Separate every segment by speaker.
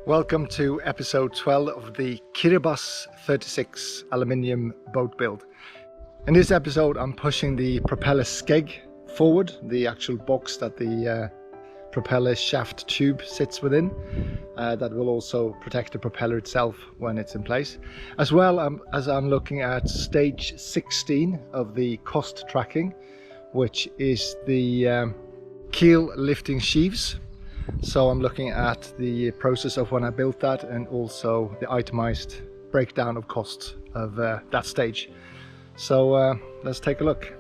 Speaker 1: Welcome to episode 12 of the Kiribati 36 aluminium boat build. In this episode I'm pushing the Propeller Skeg forward, the actual box that the propeller shaft tube sits within. That will also protect the propeller itself when it's in place. As well as I'm looking at stage 16 of the cost tracking, which is the keel lifting sheaves. So I'm looking at the process of when I built that and also the itemized breakdown of costs of that stage. So let's take a look.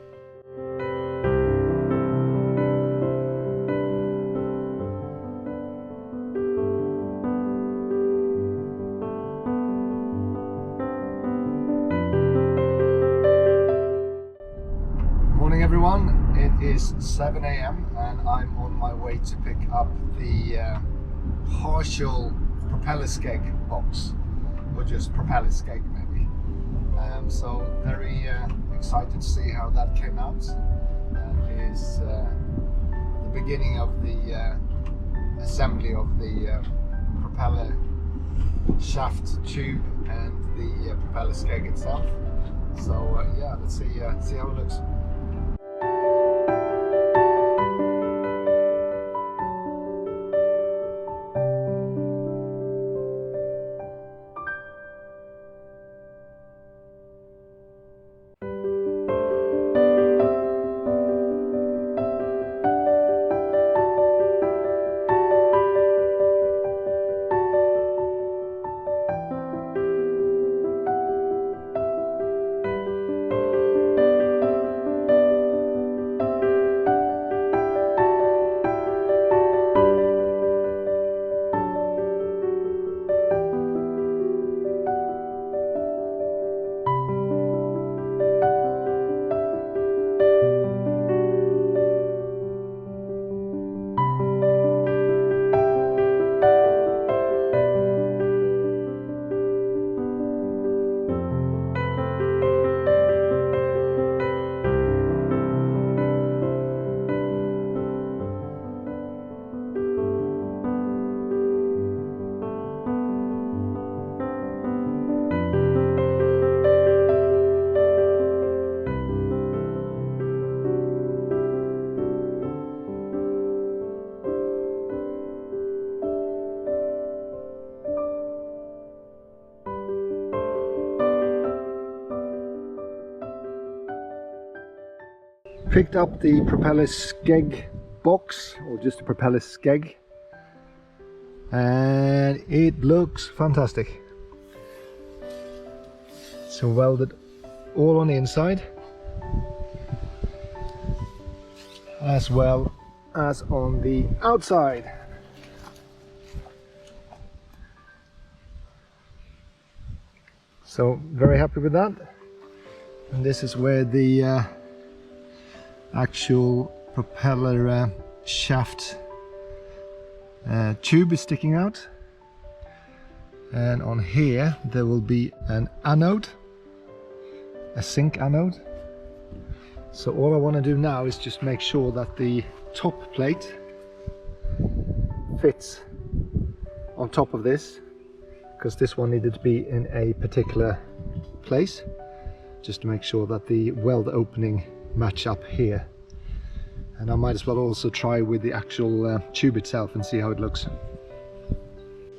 Speaker 1: Morning everyone, it is 7 AM and I'm on my way to pick up the partial Propeller Skeg box, or just Propeller Skeg maybe. So very excited to see how that came out. That is the beginning of the assembly of the propeller shaft tube and the Propeller Skeg itself. So yeah, let's see how it looks. Picked up the Propeller Skeg box, or just the Propeller Skeg, and it looks fantastic. So welded all on the inside as well as on the outside. So very happy with that. And this is where the actual propeller shaft tube is sticking out, and on here there will be an anode, a zinc anode. So all I want to do now is just make sure that the top plate fits on top of this, because this one needed to be in a particular place, just to make sure that the weld opening match up here. And I might as well also try with the actual tube itself and see how it looks.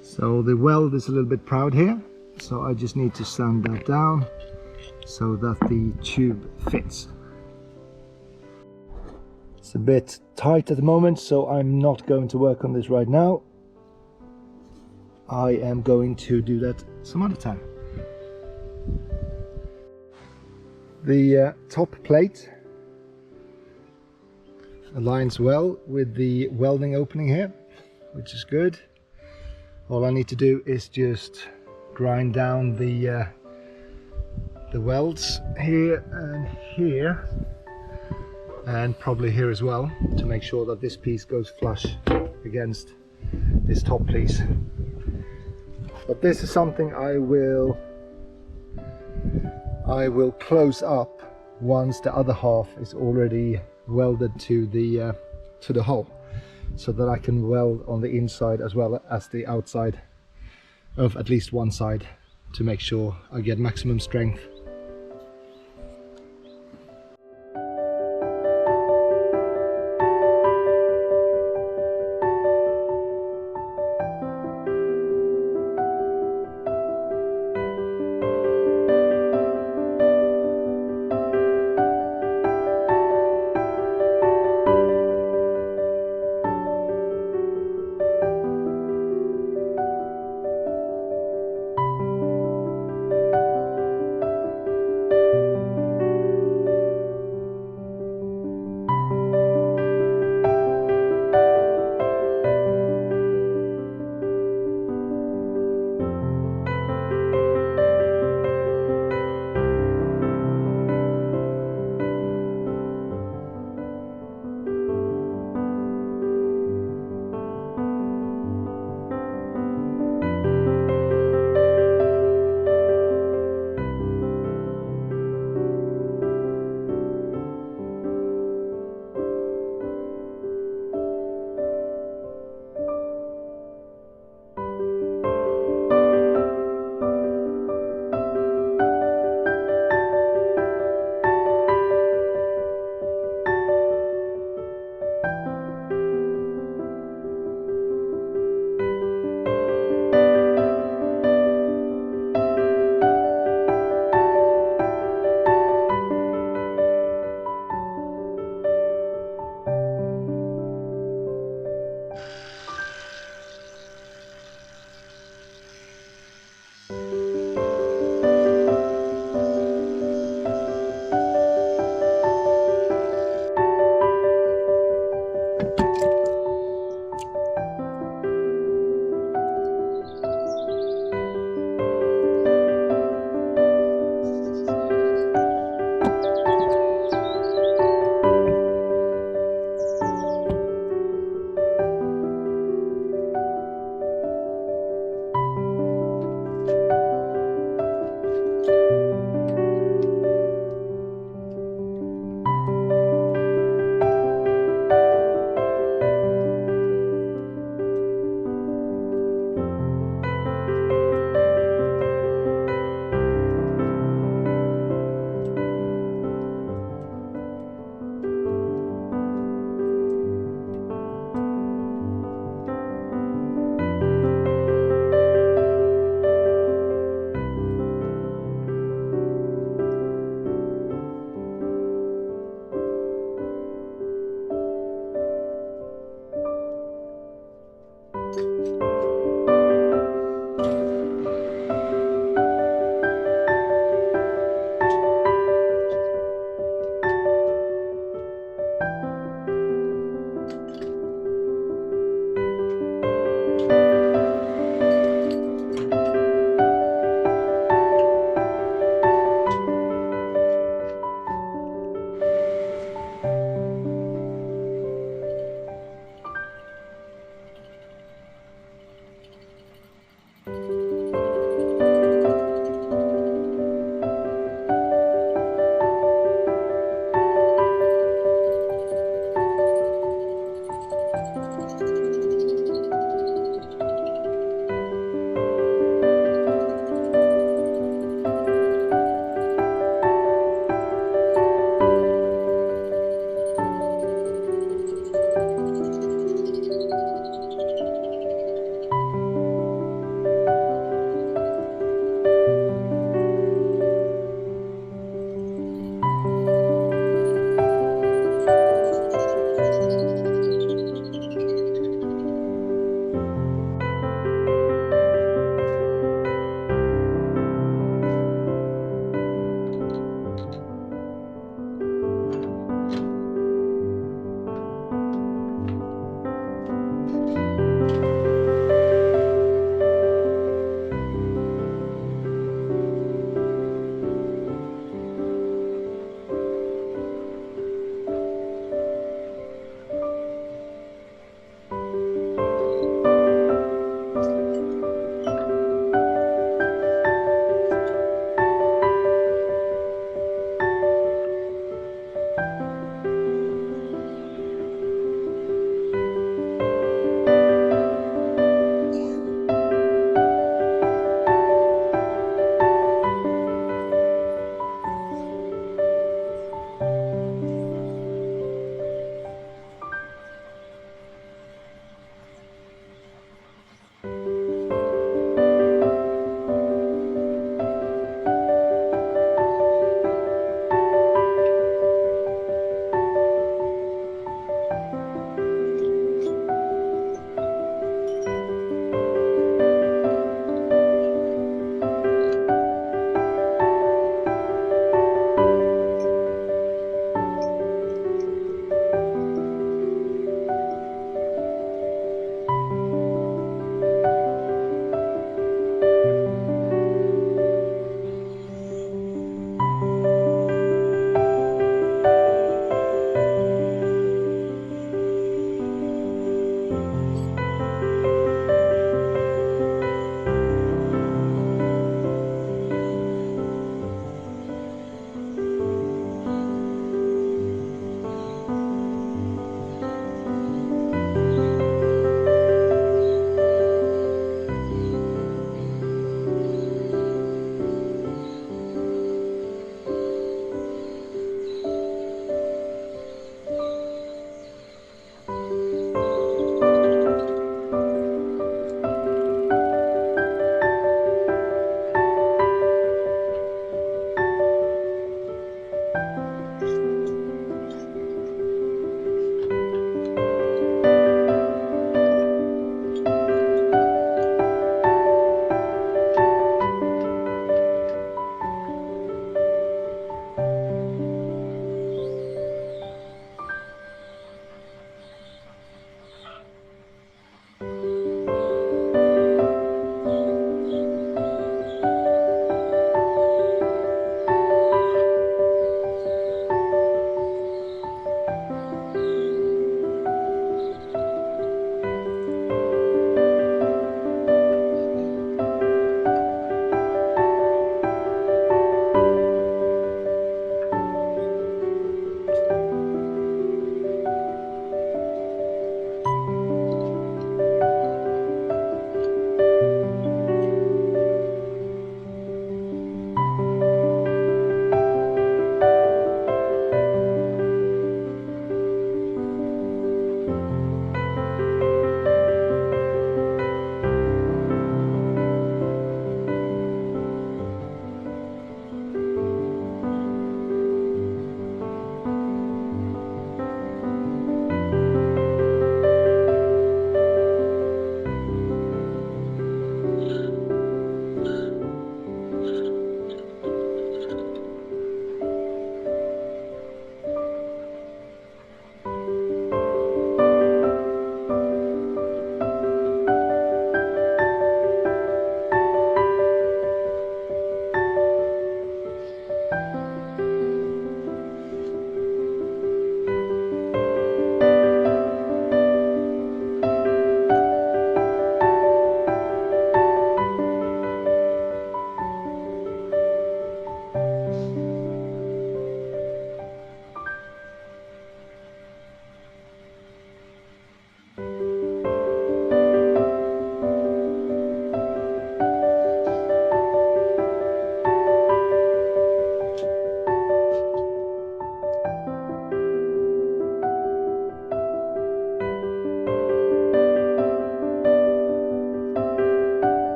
Speaker 1: So the weld is a little bit proud here, so I just need to sand that down so that the tube fits. It's a bit tight at the moment, so I'm not going to work on this right now. I am going to do that some other time. The top plate aligns well with the welding opening here, which is good. All I need to do is just grind down the welds here and here, and probably here as well, to make sure that this piece goes flush against this top piece. But this is something I will close up once the other half is already welded to the hull, so that I can weld on the inside as well as the outside of at least one side to make sure I get maximum strength.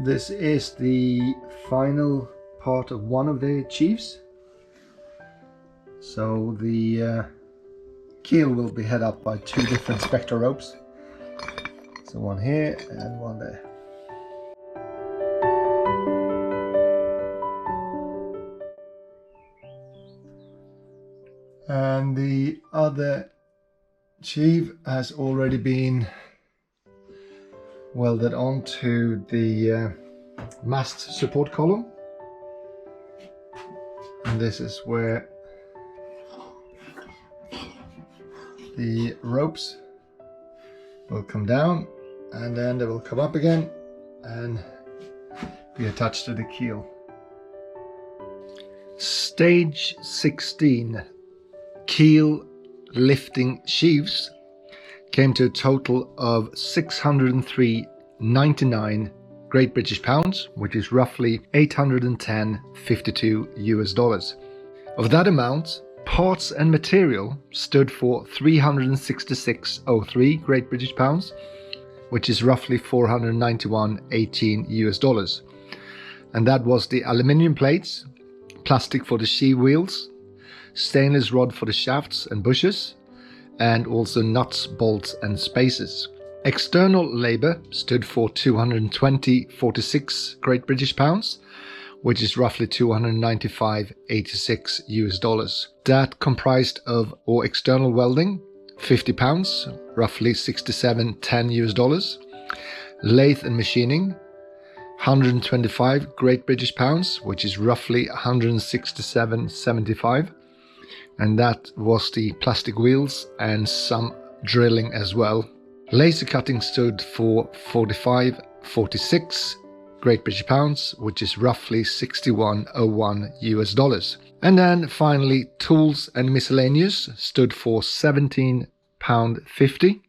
Speaker 1: This is the final part of one of the sheaves. So the keel will be held up by two different spectra ropes. So one here and one there. And the other sheave has already been welded onto the mast support column, and this is where the ropes will come down, and then they will come up again and be attached to the keel. Stage 16 keel lifting sheaves came to a total of 603.99 Great British pounds, which is roughly 810.52 US dollars. Of that amount, parts and material stood for 366.03 Great British pounds, which is roughly 491.18 US dollars. And that was the aluminium plates, plastic for the sheave wheels, stainless rod for the shafts and bushes, and also nuts, bolts and spacers. External labor stood for 220.46 Great British pounds, which is roughly 295.86 US dollars. That comprised of or external welding, 50 pounds, roughly 67.10 US dollars. Lathe and machining, 125 Great British pounds, which is roughly 167.75. And that was the plastic wheels and some drilling as well. Laser cutting stood for 45.46 Great British pounds, which is roughly 61.01 US dollars. And then finally, tools and miscellaneous stood for £17.50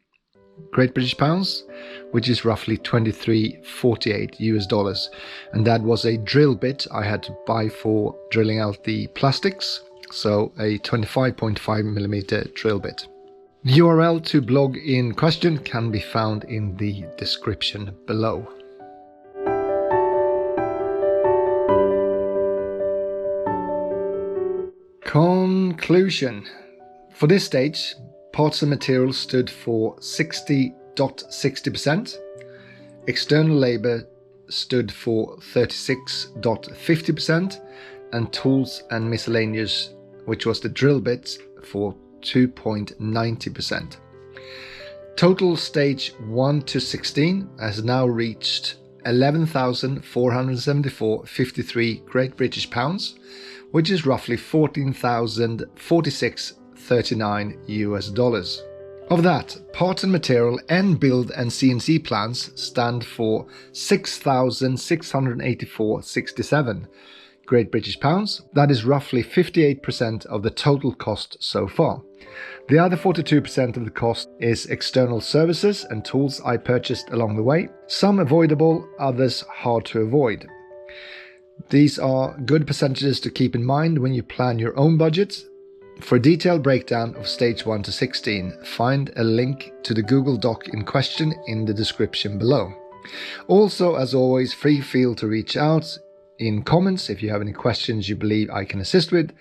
Speaker 1: Great British pounds, which is roughly 23.48 US dollars. And that was a drill bit I had to buy for drilling out the plastics. So a 25.5mm drill bit. The URL to blog in question can be found in the description below. Conclusion. For this stage, parts and materials stood for 60.60%. External labor stood for 36.50%. And tools and miscellaneous, which was the drill bits, for 2.90%. Total stage 1 to 16 has now reached 11,474.53 Great British pounds, which is roughly 14,046.39 US dollars. Of that, parts and material and build and CNC plans stand for 6,684.67 Great British pounds. That is roughly 58% of the total cost so far. The other 42% of the cost is external services and tools I purchased along the way, some avoidable, others hard to avoid. These are good percentages to keep in mind when you plan your own budget. For a detailed breakdown of stage 1 to 16, find a link to the Google Doc in question in the description below. Also, as always, feel to reach out in comments if you have any questions you believe I can assist with.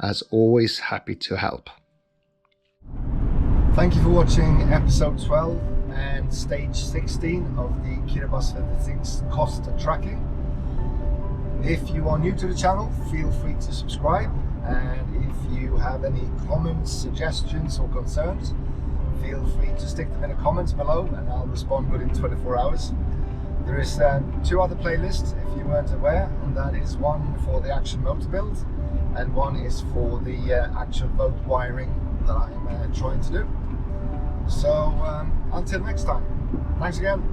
Speaker 1: As always, happy to help. Thank you for watching episode 12 and stage 16 of the Kiribati 36 cost tracking. If you are new to the channel, feel free to subscribe, and if you have any comments, suggestions or concerns, feel free to stick them in the comments below and I'll respond within 24 hours. There is 2 other playlists if you weren't aware, and that is one for the actual motor build and one is for the actual boat wiring that I'm trying to do. So until next time, thanks again.